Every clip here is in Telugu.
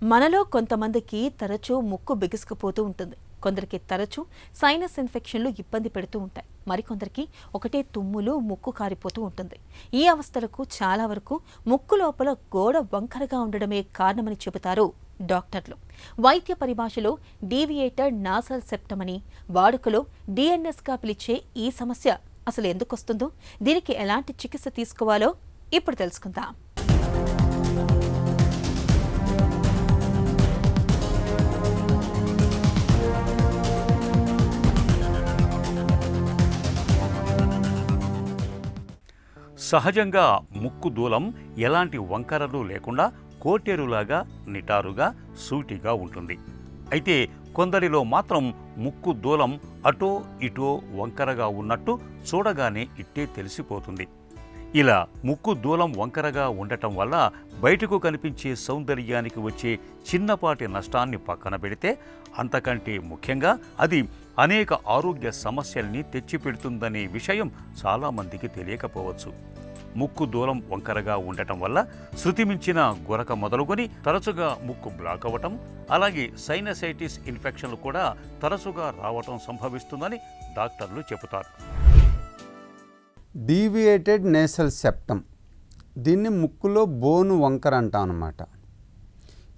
మనలో కొంతమందికి తరచూ ముక్కు బిగుసుకుపోతూ ఉంటుంది. కొందరికి తరచూ సైనస్ ఇన్ఫెక్షన్లు ఇబ్బంది పెడుతూ ఉంటాయి. మరికొందరికి ఒకటే తుమ్ములు, ముక్కు కారిపోతూ ఉంటుంది. ఈ అవస్థలకు చాలా వరకు ముక్కు లోపల గోడ వంకరగా ఉండడమే కారణమని చెబుతారు డాక్టర్లు. వైద్య పరిభాషలో డీవియేటెడ్ నాసల్ సెప్టమ్ అని, వాడుకలో డిఎన్ఎస్గా పిలిచే ఈ సమస్య అసలు ఎందుకొస్తుందో, దీనికి ఎలాంటి చికిత్స తీసుకోవాలో ఇప్పుడు తెలుసుకుందాం. సహజంగా ముక్కు దూలం ఎలాంటి వంకరలు లేకుండా కోటేరులాగా నిటారుగా సూటిగా ఉంటుంది. అయితే కొందరిలో మాత్రం ముక్కు దూలం అటో ఇటో వంకరగా ఉన్నట్టు చూడగానే ఇట్టే తెలిసిపోతుంది. ఇలా ముక్కు దూలం వంకరగా ఉండటం వల్ల బయటకు కనిపించే సౌందర్యానికి వచ్చే చిన్నపాటి నష్టాన్ని పక్కన పెడితే, అంతకంటే ముఖ్యంగా అది అనేక ఆరోగ్య సమస్యల్ని తెచ్చిపెడుతుందనే విషయం చాలామందికి తెలియకపోవచ్చు. ముక్కు దూలం వంకరగా ఉండటం వల్ల శృతిమించిన గురక మొదలుకొని తరచుగా ముక్కు బ్లాక్ అవ్వటం, అలాగే సైనసైటిస్ ఇన్ఫెక్షన్లు కూడా తరచుగా రావటం సంభవిస్తుందని డాక్టర్లు చెబుతారు. డీవియేటెడ్ నేసల్ సెప్టమ్, దీన్ని ముక్కులో బోను వంకర అంటాం అన్నమాట.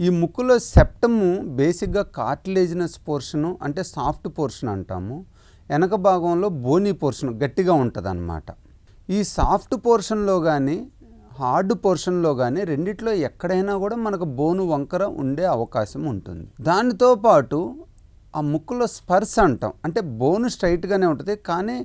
ఈ ముక్కులో సెప్టము బేసిక్గా కార్టిలేజినస్ పోర్షను, అంటే సాఫ్ట్ పోర్షన్ అంటాము. వెనక భాగంలో బోనీ పోర్షన్ గట్టిగా ఉంటుంది అన్నమాట. ఈ సాఫ్ట్ పోర్షన్లో కానీ హార్డ్ పోర్షన్లో కానీ రెండిట్లో ఎక్కడైనా కూడా మనకు బోను వంకర ఉండే అవకాశం ఉంటుంది. దానితో పాటు ఆ ముక్కులో స్పర్స్ అంటాం, అంటే బోను స్ట్రైట్గానే ఉంటుంది కానీ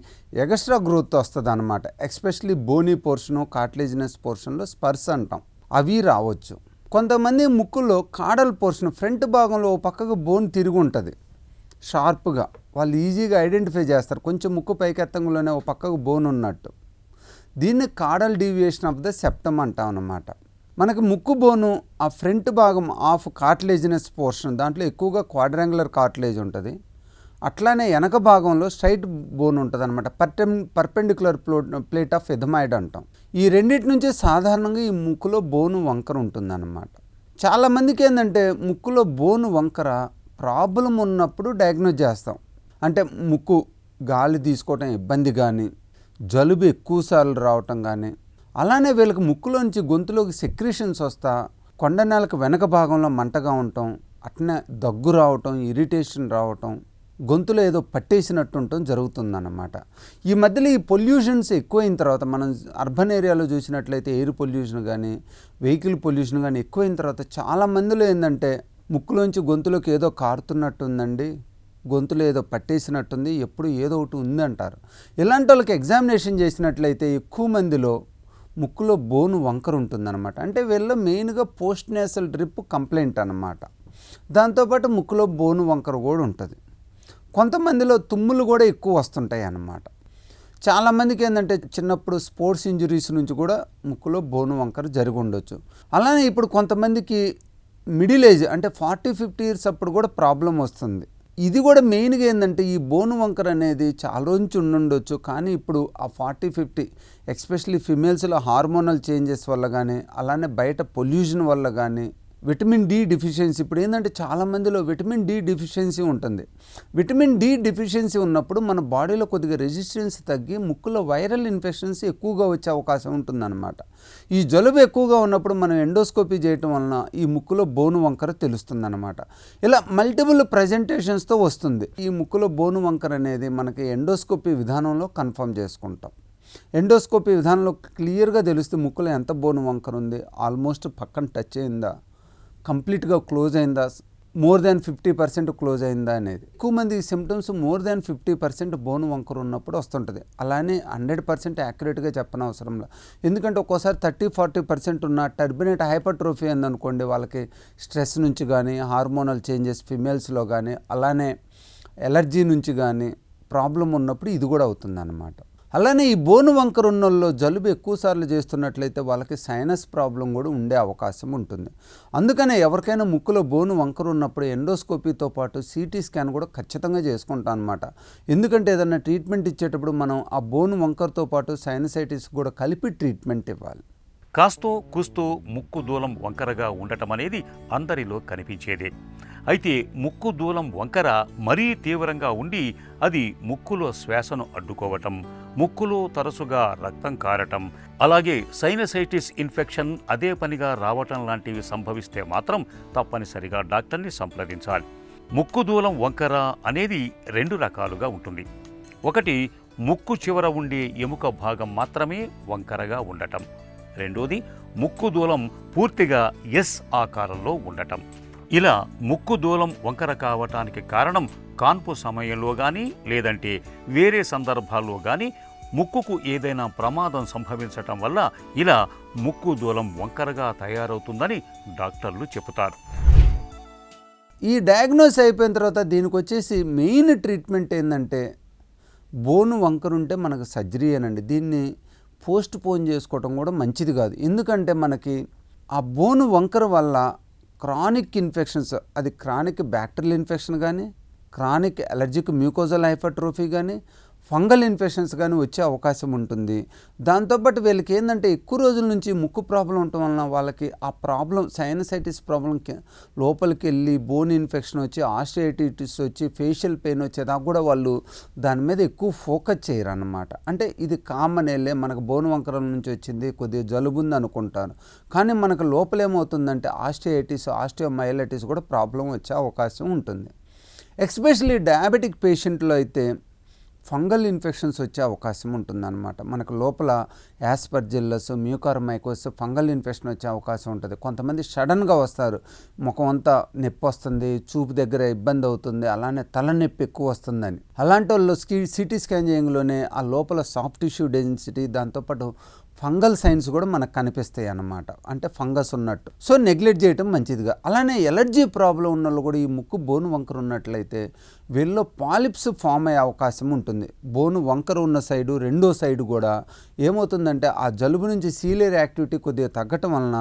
ఎక్స్ట్రా గ్రోత్ వస్తుంది అనమాట. Especially Boney portion, cartilaginous పోర్షన్లో Spurs అంటాం, అవి రావచ్చు. కొంతమంది ముక్కులో కాడల్ పోర్షన్ ఫ్రంట్ భాగంలో పక్కకు బోన్ తిరిగి ఉంటుంది షార్ప్గా, వాళ్ళు ఈజీగా ఐడెంటిఫై చేస్తారు. కొంచెం ముక్కు పైకెత్తంలోనే ఓ పక్కకు బోన్ ఉన్నట్టు. దీన్ని caudal deviation of the septum అంటాం అన్నమాట. మనకి ముక్కు బోను ఆ ఫ్రంట్ భాగం ఆఫ్ కార్టిలేజినస్ పోర్షన్, దాంట్లో ఎక్కువగా క్వాడ్రాంగులర్ కార్టిలేజ్ ఉంటుంది. అట్లానే వెనక భాగంలో స్ట్రైట్ బోన్ ఉంటుంది అనమాట. పర్పెండిక్యులర్ ప్లేట్ ఆఫ్ ఎథమాయిడ్ అంటాం. ఈ రెండింటి నుంచి సాధారణంగా ఈ ముక్కులో బోను వంకర ఉంటుందన్నమాట. చాలామందికి ఏంటంటే ముక్కులో బోను వంకర ప్రాబ్లం ఉన్నప్పుడు డయాగ్నోజ్ చేస్తాం. అంటే ముక్కు గాలి తీసుకోవటం ఇబ్బంది కానీ, జలుబు ఎక్కువసార్లు రావటం కానీ, అలానే వీళ్ళకి ముక్కులోంచి గొంతులోకి సెక్రీషన్స్ వస్తా, కొండనేలకు వెనక భాగంలో మంటగా ఉండటం, అట్నే దగ్గు రావటం, ఇరిటేషన్ రావటం, గొంతులో ఏదో పట్టేసినట్టు ఉండటం జరుగుతుందన్నమాట. ఈ మధ్యలో ఈ పొల్యూషన్స్ ఎక్కువైన తర్వాత, మనం అర్బన్ ఏరియాలో చూసినట్లయితే ఎయిర్ పొల్యూషన్ కానీ, వెహికల్ పొల్యూషన్ కానీ ఎక్కువైన తర్వాత చాలామందిలో ఏంటంటే ముక్కులోంచి గొంతులోకి ఏదో కారుతున్నట్టు ఉందండి, గొంతులో ఏదో పట్టేసినట్టుంది, ఎప్పుడు ఏదో ఒకటి ఉందంటారు. ఇలాంటి వాళ్ళకి ఎగ్జామినేషన్ చేసినట్లయితే ఎక్కువ మందిలో ముక్కులో బోను వంకర ఉంటుందన్నమాట. అంటే వీళ్ళలో మెయిన్గా పోస్ట్ నేసల్ డ్రిప్ కంప్లైంట్ అన్నమాట. దాంతోపాటు ముక్కులో బోను వంకర కూడా ఉంటుంది. కొంతమందిలో తుమ్ములు కూడా ఎక్కువ వస్తుంటాయి అన్నమాట. చాలామందికి ఏంటంటే చిన్నప్పుడు స్పోర్ట్స్ ఇంజరీస్ నుంచి కూడా ముక్కులో బోను వంకర జరిగి ఉండొచ్చు. అలానే ఇప్పుడు కొంతమందికి మిడిల్ ఏజ్ అంటే 40-50 ఇయర్స్ అప్పుడు కూడా ప్రాబ్లం వస్తుంది. ఇది కూడా మెయిన్గా ఏంటంటే ఈ బోను వంకర అనేది చాలా రోజు ఉండుండొచ్చు, కానీ ఇప్పుడు ఆ 40-50 ఎస్పెషలీ ఫిమేల్స్లో హార్మోనల్ చేంజెస్ వల్ల కానీ, అలానే బయట పొల్యూషన్ వల్ల కానీ, విటమిన్ డి డెఫిషియన్సీ, ఇప్పుడు ఏంటంటే చాలామందిలో విటమిన్ డి డెఫిషియన్సీ ఉంటుంది. విటమిన్ డి డెఫిషియన్సీ ఉన్నప్పుడు మన బాడీలో కొద్దిగా రెసిస్టెన్స్ తగ్గి ముక్కులో వైరల్ ఇన్ఫెక్షన్స్ ఎక్కువగా వచ్చే అవకాశం ఉంటుందన్నమాట. ఈ జలుబు ఎక్కువగా ఉన్నప్పుడు మనం ఎండోస్కోపీ చేయటం వలన ఈ ముక్కులో బోను వంకర తెలుస్తుందన్నమాట. ఇలా మల్టిపుల్ ప్రజెంటేషన్స్తో వస్తుంది. ఈ ముక్కులో బోను వంకర అనేది మనకి ఎండోస్కోపీ విధానంలో కన్ఫర్మ్ చేసుకుంటాం. ఎండోస్కోపీ విధానంలో క్లియర్గా తెలుస్తే ముక్కులో ఎంత బోను వంకర ఉంది, ఆల్మోస్ట్ పక్కన టచ్ అయిందా, కంప్లీట్గా క్లోజ్ అయిందా, మోర్ దాన్ 50% క్లోజ్ అయిందా అనేది. ఎక్కువ మంది సిమ్టమ్స్ మోర్ దాన్ 50% బోను వంకర ఉన్నప్పుడు వస్తుంటుంది. అలానే 100% యాక్యురేట్గా చెప్పనవసరం లేదు. ఎందుకంటే ఒక్కోసారి 30-40% ఉన్న టర్బినేట్ హైపర్ట్రోఫీ ఉందనుకోండి, వాళ్ళకి స్ట్రెస్ నుంచి కానీ, హార్మోనల్ చేంజెస్ ఫిమేల్స్లో కానీ, అలానే ఎలర్జీ నుంచి కానీ ప్రాబ్లం ఉన్నప్పుడు ఇది కూడా అవుతుందన్నమాట. అలానే ఈ బోను వంకర ఉన్నోళ్ళలో జలుబు ఎక్కువసార్లు చేస్తున్నట్లయితే వాళ్ళకి సైనస్ ప్రాబ్లం కూడా ఉండే అవకాశం ఉంటుంది. అందుకనే ఎవరికైనా ముక్కులో బోను వంకర ఉన్నప్పుడు ఎండోస్కోపీతో పాటు సిటీ స్కాన్ కూడా ఖచ్చితంగా చేసుకుంటాం అనమాట. ఎందుకంటే ఏదైనా ట్రీట్మెంట్ ఇచ్చేటప్పుడు మనం ఆ బోను వంకరతో పాటు సైనసైటిస్ కూడా కలిపి ట్రీట్మెంట్ ఇవ్వాలి. కాస్తో కూస్తో ముక్కు దూలం వంకరగా ఉండటం అనేది అందరిలో కనిపించేదే. అయితే ముక్కు దూలం వంకర మరీ తీవ్రంగా ఉండి అది ముక్కులో శ్వాసను అడ్డుకోవటం, ముక్కులో తరచుగా రక్తం కారటం, అలాగే సైనసైటిస్ ఇన్ఫెక్షన్ అదే పనిగా రావటం లాంటివి సంభవిస్తే మాత్రం తప్పనిసరిగా డాక్టర్ని సంప్రదించాలి. ముక్కు దూలం వంకర అనేది 2 రకాలుగా ఉంటుంది. ఒకటి, ముక్కు చివర ఉండే ఎముక భాగం మాత్రమే వంకరగా ఉండటం. రెండోది, ముక్కు దూలం పూర్తిగా ఎస్ ఆకారంలో ఉండటం. ఇలా ముక్కు దూలం వంకర కావటానికి కారణం కాన్పు సమయంలో కానీ లేదంటే వేరే సందర్భాల్లో కానీ ముక్కుకు ఏదైనా ప్రమాదం సంభవించటం వల్ల ఇలా ముక్కు దూలం వంకరగా తయారవుతుందని డాక్టర్లు చెబుతారు. ఈ డయాగ్నోస్ అయిపోయిన తర్వాత దీనికి వచ్చేసి మెయిన్ ట్రీట్మెంట్ ఏంటంటే బోను వంకర ఉంటే మనకు సర్జరీ అనండి. దీన్ని పోస్ట్ పోన్ చేసుకోవడం కూడా మంచిది కాదు. ఎందుకంటే మనకి ఆ బోను వంకర వల్ల క్రానిక్ ఇన్ఫెక్షన్స్, అది క్రానిక్ బ్యాక్టీరియల్ ఇన్ఫెక్షన్ కానీ, క్రానిక్ అలర్జిక్ మ్యూకోజల్ హైపర్ట్రోఫీ కానీ, ఫంగల్ ఇన్ఫెక్షన్స్ కానీ వచ్చే అవకాశం ఉంటుంది. దాంతోపాటు వీళ్ళకి ఏంటంటే ఎక్కువ రోజుల నుంచి ముక్కు ప్రాబ్లం ఉండటం వలన వాళ్ళకి ఆ ప్రాబ్లం సైనసైటిస్ ప్రాబ్లం లోపలికి వెళ్ళి బోన్ ఇన్ఫెక్షన్ వచ్చి, ఆస్టియోఐటిస్ వచ్చి, ఫేషియల్ పెయిన్ వచ్చేదాకా కూడా వాళ్ళు దాని మీద ఎక్కువ ఫోకస్ చేయరు అన్నమాట. అంటే ఇది కామన్ వెళ్ళే మనకు బోన్ వంకరం నుంచి వచ్చింది, కొద్దిగా జలుబు ఉంది అనుకుంటారు. కానీ మనకు లోపల ఏమవుతుందంటే ఆస్టియోఐటిస్, ఆస్టియోమైలైటిస్ కూడా ప్రాబ్లం వచ్చే అవకాశం ఉంటుంది. ఎస్పెషల్లీ డయాబెటిక్ పేషెంట్లో అయితే ఫంగల్ ఇన్ఫెక్షన్స్ వచ్చే అవకాశం ఉంటుందన్నమాట. మనకు లోపల యాస్పర్జిల్లస్, మ్యూకార్మైకోస్ ఫంగల్ ఇన్ఫెక్షన్ వచ్చే అవకాశం ఉంటుంది. కొంతమంది సడన్గా వస్తారు, ముఖం అంతా నొప్పి వస్తుంది, చూపు దగ్గర ఇబ్బంది అవుతుంది, అలానే తలనొప్పి ఎక్కువ వస్తుందని. అలాంటి వాళ్ళు సిటీ స్కాన్ చేయంలోనే ఆ లోపల సాఫ్ట్ టిష్యూ డెన్సిటీ, దాంతోపాటు ఫంగల్ సైన్స్ కూడా మనకు కనిపిస్తాయి అన్నమాట. అంటే ఫంగస్ ఉన్నట్టు. సో నెగ్లెక్ట్ చేయటం మంచిదిగా. అలానే ఎలర్జీ ప్రాబ్లం ఉన్న వాళ్ళు కూడా ఈ ముక్కు బోను వంకర ఉన్నట్లయితే వీళ్ళలో పాలిప్స్ ఫామ్ అయ్యే అవకాశం ఉంటుంది. బోను వంకర ఉన్న సైడు, రెండో సైడు కూడా ఏమవుతుందంటే ఆ జలుబు నుంచి సీలియర్ యాక్టివిటీ కొద్దిగా తగ్గటం వలన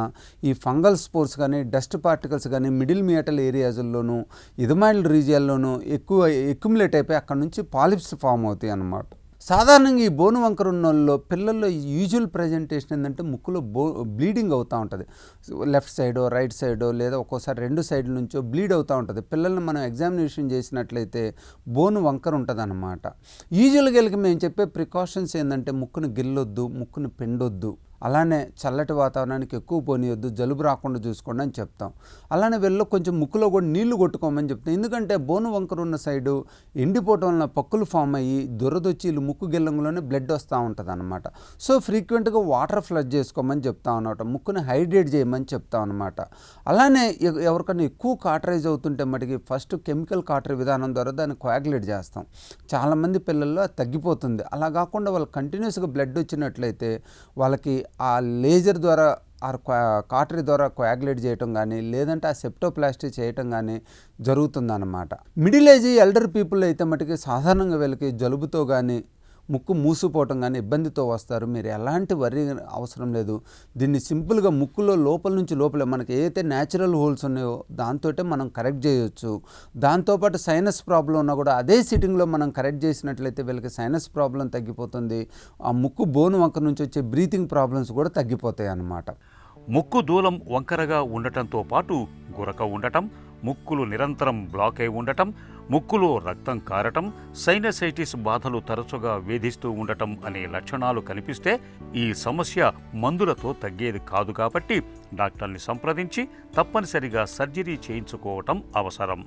ఈ ఫంగల్ స్పోర్స్ కానీ, డస్ట్ పార్టికల్స్ కానీ మిడిల్ మియాటల్ ఏరియాస్లోనూ, ఇథమైల్ రీజియన్లోనూ ఎక్కువ ఎక్యుములేట్ అయిపోయి అక్కడ నుంచి పాలిప్స్ ఫామ్ అవుతాయి అన్నమాట. సాధారణంగా ఈ బోను వంకర ఉన్న వాళ్ళలో పిల్లల్లో యూజువల్ ప్రజెంటేషన్ ఏంటంటే ముక్కులో బ్లీడింగ్ అవుతూ ఉంటుంది. లెఫ్ట్ సైడో, రైట్ సైడో, లేదా ఒక్కోసారి 2 సైడ్ల నుంచో బ్లీడ్ అవుతూ ఉంటుంది. పిల్లల్ని మనం ఎగ్జామినేషన్ చేసినట్లయితే బోను వంకర ఉంటుంది అన్నమాట. యూజువల్గా వీళ్ళకి మేము చెప్పే ప్రికాషన్స్ ఏంటంటే ముక్కును గిల్లొద్దు, ముక్కును పిండొద్దు, అలానే చల్లటి వాతావరణానికి ఎక్కువ పోనీయొద్దు, జలుబు రాకుండా చూసుకోండి అని చెప్తాం. అలానే వీళ్ళు కొంచెం ముక్కులో కూడా నీళ్లు కొట్టుకోమని చెప్తాం. ఎందుకంటే బోను వంకర ఉన్న సైడు ఎండిపోవటం వలన పక్కులు ఫామ్ అయ్యి దురదొచ్చి ముక్కు గిల్లంలోనే బ్లడ్ వస్తూ ఉంటుంది అన్నమాట. సో ఫ్రీక్వెంట్గా వాటర్ ఫ్లష్ చేసుకోమని చెప్తాం అన్నమాట. ముక్కుని హైడ్రేట్ చేయమని చెప్తాం అన్నమాట. అలానే ఎవరికైనా ఎక్కువ కాటరైజ్ అవుతుంటే మటుకి ఫస్ట్ కెమికల్ కాటరీ విధానం ద్వారా దాన్ని కోయాగులేట్ చేస్తాం. చాలామంది పిల్లల్లో అది తగ్గిపోతుంది. అలా కాకుండా వాళ్ళు కంటిన్యూస్గా బ్లడ్ వచ్చినట్లయితే వాళ్ళకి ఆ లేజర్ ద్వారా కాటరీ ద్వారా కోయాగులేట్ చేయటం కానీ, లేదంటే ఆ సెప్టోప్లాస్టీ చేయటం కానీ జరుగుతుందన్నమాట. మిడిల్ ఏజ్ ఎల్డర్ పీపుల్ అయితే మటుకి సాధారణంగా వీళ్ళకి జలుబుతో కానీ, ముక్కు మూసిపోవటం కానీ ఇబ్బందితో వస్తారు. మీరు ఎలాంటి వర్రీ అవసరం లేదు. దీన్ని సింపుల్గా ముక్కులో లోపల నుంచి లోపలే మనకి ఏదైతే న్యాచురల్ హోల్స్ ఉన్నాయో దాంతో మనం కరెక్ట్ చేయొచ్చు. దాంతోపాటు సైనస్ ప్రాబ్లం ఉన్నా కూడా అదే సిట్టింగ్లో మనం కరెక్ట్ చేసినట్లయితే వీళ్ళకి సైనస్ ప్రాబ్లం తగ్గిపోతుంది. ఆ ముక్కు బోను వంకర నుంచి వచ్చే బ్రీతింగ్ ప్రాబ్లమ్స్ కూడా తగ్గిపోతాయి అన్నమాట. ముక్కు దూలం వంకరగా ఉండటంతో పాటు గురక ఉండటం, ముక్కులు నిరంతరం బ్లాక్ అయి ఉండటం, ముక్కులో రక్తం కారటం, సైనసైటిస్ బాధలు తరచుగా వేధిస్తూ ఉండటం అనే లక్షణాలు కనిపిస్తే ఈ సమస్య మందులతో తగ్గేది కాదు. కాబట్టి డాక్టర్ని సంప్రదించి తప్పనిసరిగా సర్జరీ చేయించుకోవటం అవసరం.